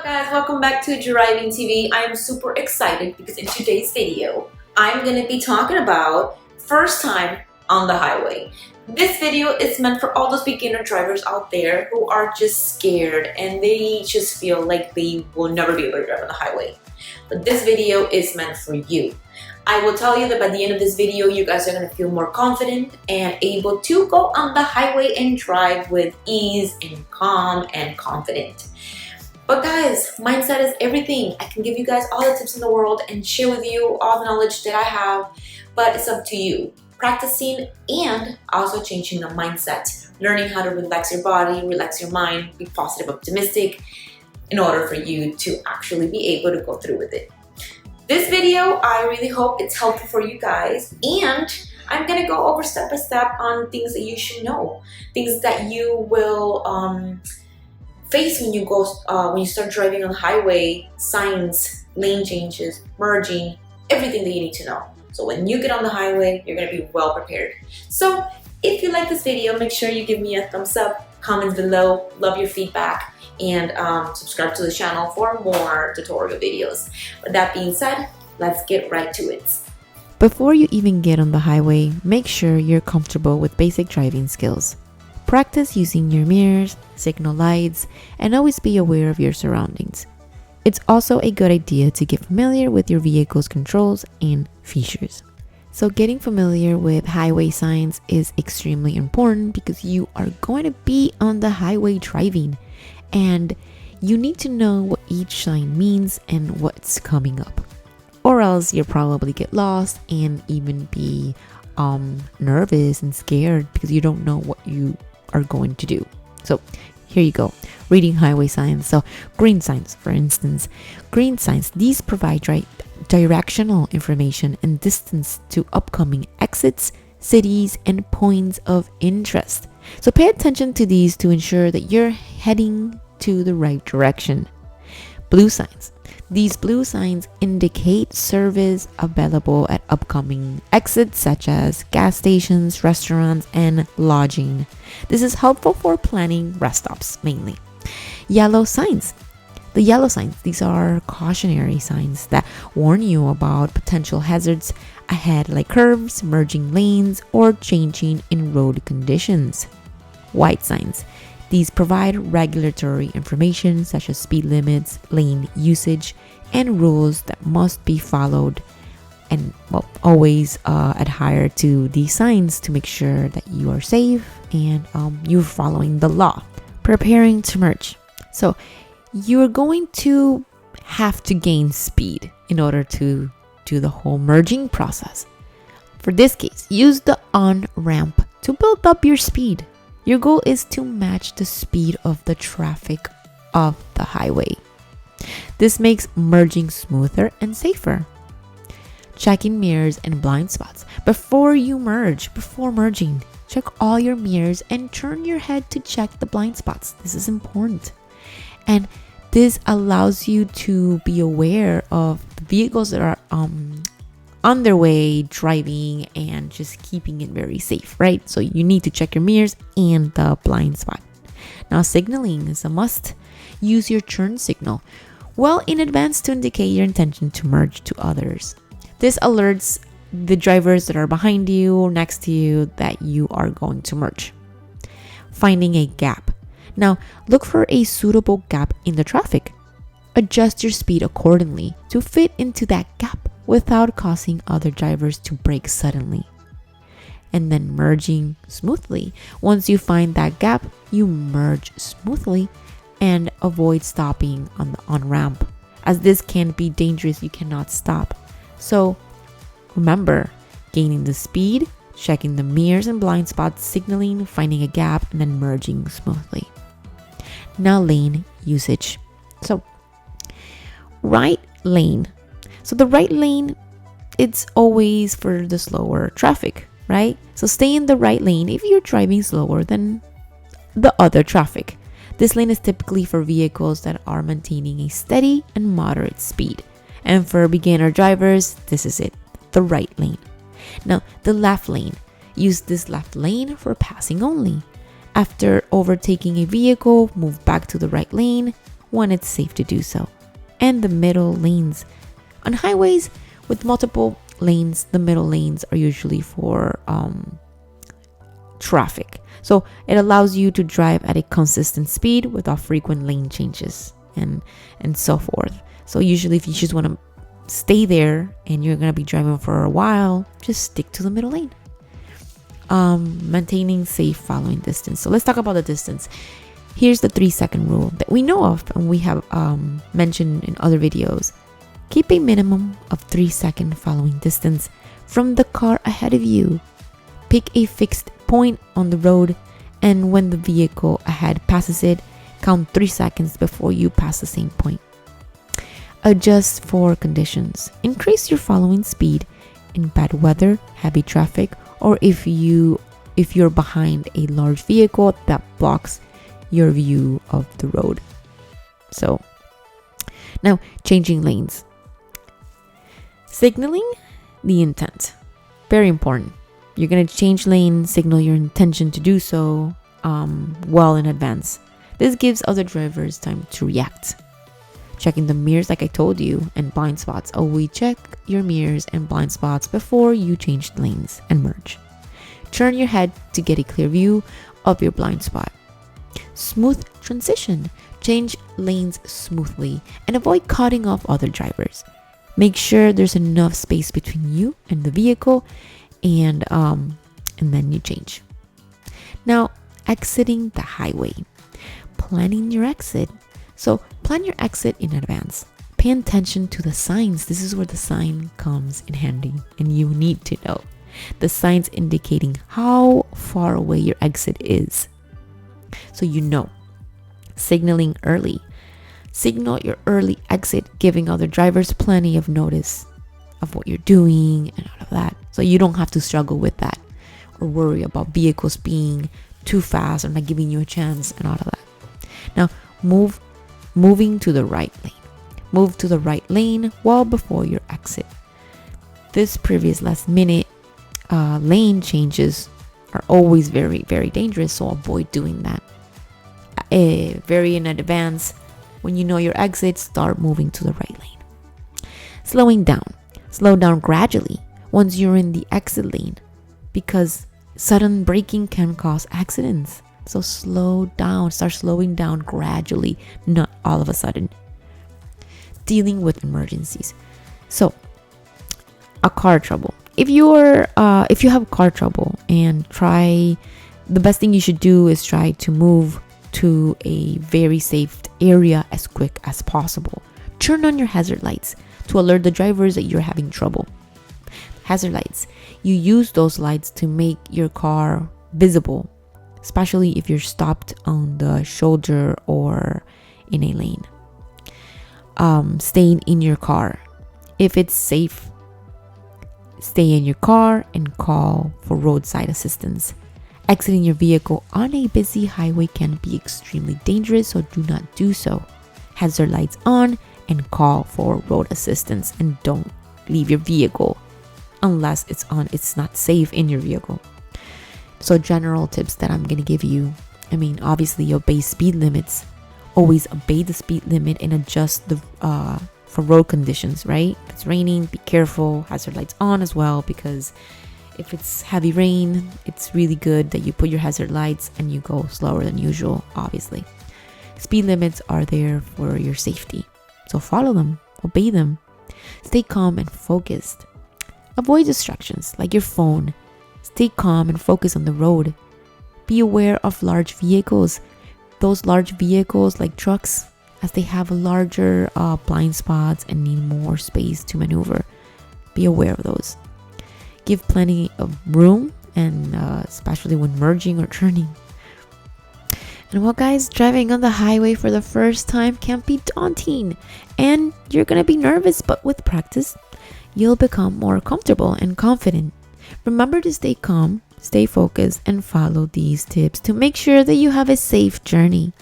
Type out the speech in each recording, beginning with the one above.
Guys, welcome back to Driving TV. I am super excited because in today's video, I'm going to be talking about first time on the highway. This video is meant for all those beginner drivers out there who are just scared and they just feel like they will never be able to drive on the highway. But this video is meant for you. I will tell you that by the end of this video, you guys are going to feel more confident and able to go on the highway and drive with ease and calm and confident. But guys, mindset is everything. I can give you guys all the tips in the world and share with you all the knowledge that I have, but it's up to you. Practicing and also changing the mindset. Learning how to relax your body, relax your mind, be positive, optimistic in order for you to actually be able to go through with it. This video, I really hope it's helpful for you guys, and I'm gonna go over step by step on things that you should know, things that you will face when you start driving on the highway, signs, lane changes, merging, everything that you need to know. So when you get on the highway, you're gonna be well prepared. So if you like this video, make sure you give me a thumbs up, comments below, love your feedback, and subscribe to the channel for more tutorial videos. With that being said, let's get right to it. Before you even get on the highway, make sure you're comfortable with basic driving skills. Practice using your mirrors, signal lights, and always be aware of your surroundings. It's also a good idea to get familiar with your vehicle's controls and features. So getting familiar with highway signs is extremely important because you are going to be on the highway driving, and you need to know what each sign means and what's coming up. Or else you'll probably get lost and even be nervous and scared because you don't know what you are going to do. So here you go, reading highway signs. So green signs, for instance. Green signs, these provide directional information and distance to upcoming exits, cities, and points of interest. So pay attention to these to ensure that you're heading to the right direction. Blue signs. These blue signs indicate service available at upcoming exits such as gas stations, restaurants, and lodging. This is helpful for planning rest stops mainly. Yellow signs. The yellow signs, these are cautionary signs that warn you about potential hazards ahead like curves, merging lanes, or changing in road conditions. White signs. These provide regulatory information such as speed limits, lane usage, and rules that must be followed, and always adhere to these signs to make sure that you are safe and you're following the law. Preparing to merge. So you're going to have to gain speed in order to do the whole merging process. For this case, use the on-ramp to build up your speed. Your goal is to match the speed of the traffic of the highway. This makes merging smoother and safer. Checking mirrors and blind spots. Before merging, check all your mirrors and turn your head to check the blind spots. This is important. And this allows you to be aware of the vehicles that are on their way driving and just keeping it very safe, right? So you need to check your mirrors and the blind spot. Now, signaling is a must. Use your turn signal well in advance to indicate your intention to merge to others. This alerts the drivers that are behind you or next to you that you are going to merge. Finding a gap. Now, look for a suitable gap in the traffic. Adjust your speed accordingly to fit into that gap without causing other drivers to brake suddenly. And then merging smoothly. Once you find that gap, you merge smoothly and avoid stopping on the on-ramp, as this can be dangerous. You cannot stop. So remember, gaining the speed, checking the mirrors and blind spots, signaling, finding a gap, and then merging smoothly. Now, lane usage. So right lane. So the right lane, it's always for the slower traffic, right? So stay in the right lane if you're driving slower than the other traffic. This lane is typically for vehicles that are maintaining a steady and moderate speed. And for beginner drivers, this is it, the right lane. Now, the left lane. Use this left lane for passing only. After overtaking a vehicle, move back to the right lane when it's safe to do so. And the middle lanes. On highways with multiple lanes, the middle lanes are usually for traffic. So it allows you to drive at a consistent speed without frequent lane changes and so forth. So usually if you just want to stay there and you're going to be driving for a while, just stick to the middle lane. Maintaining safe following distance. So let's talk about the distance. Here's the 3-second rule that we know of and we have mentioned in other videos. Keep a minimum of 3-second following distance from the car ahead of you. Pick a fixed point on the road, and when the vehicle ahead passes it, count 3 seconds before you pass the same point. Adjust for conditions. Increase your following speed in bad weather, heavy traffic, or if you're behind a large vehicle that blocks your view of the road. So now, changing lanes. Signaling the intent. Very important. You're going to change lanes, signal your intention to do so well in advance. This gives other drivers time to react. Checking the mirrors, like I told you, and blind spots. Always check your mirrors and blind spots before you change lanes and merge. Turn your head to get a clear view of your blind spot. Smooth transition. Change lanes smoothly and avoid cutting off other drivers. Make sure there's enough space between you and the vehicle, and then you change. Now, exiting the highway. Planning your exit. So plan your exit in advance. Pay attention to the signs. This is where the sign comes in handy, and you need to know the signs indicating how far away your exit is. So you know. Signaling early. Signal your early exit, giving other drivers plenty of notice of what you're doing and all of that. So you don't have to struggle with that or worry about vehicles being too fast or not giving you a chance and all of that. Now, moving to the right lane. Move to the right lane well before your exit. This previous last minute lane changes are always very, very dangerous, so avoid doing that. Very in advance. When you know your exit, start moving to the right lane. Slowing down. Slow down gradually once you're in the exit lane, because sudden braking can cause accidents. So slow down. Start slowing down gradually, not all of a sudden. Dealing with emergencies. So, a car trouble. If you have car trouble, the best thing you should do is try to move to a very safe area as quick as possible. Turn on your hazard lights to alert the drivers that you're having trouble. Hazard lights. You use those lights to make your car visible, especially if you're stopped on the shoulder or in a lane. Staying in your car. If it's safe, stay in your car and call for roadside assistance. Exiting your vehicle on a busy highway can be extremely dangerous, so do not do so. Hazard lights on and call for road assistance, and don't leave your vehicle unless it's on. It's not safe in your vehicle. So general tips that I'm going to give you. Obviously obey speed limits. Always obey the speed limit and adjust for road conditions, right? If it's raining, be careful. Hazard lights on as well, because if it's heavy rain, it's really good that you put your hazard lights and you go slower than usual, obviously. Speed limits are there for your safety, so follow them, obey them. Stay calm and focused. Avoid distractions like your phone. Stay calm and focus on the road. Be aware of large vehicles. Those large vehicles like trucks, as they have larger blind spots and need more space to maneuver. Be aware of those. Give plenty of room, and especially when merging or turning. And well, guys, driving on the highway for the first time can be daunting, and you're gonna be nervous, but with practice, you'll become more comfortable and confident. Remember to stay calm, stay focused, and follow these tips to make sure that you have a safe journey.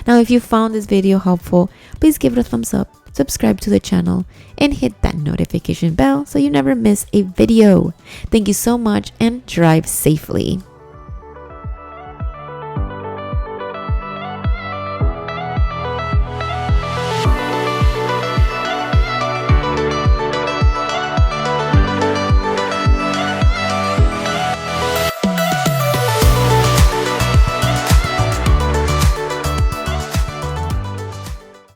Now, if you found this video helpful, please give it a thumbs up, subscribe to the channel, and hit that notification bell so you never miss a video. Thank you so much, and drive safely.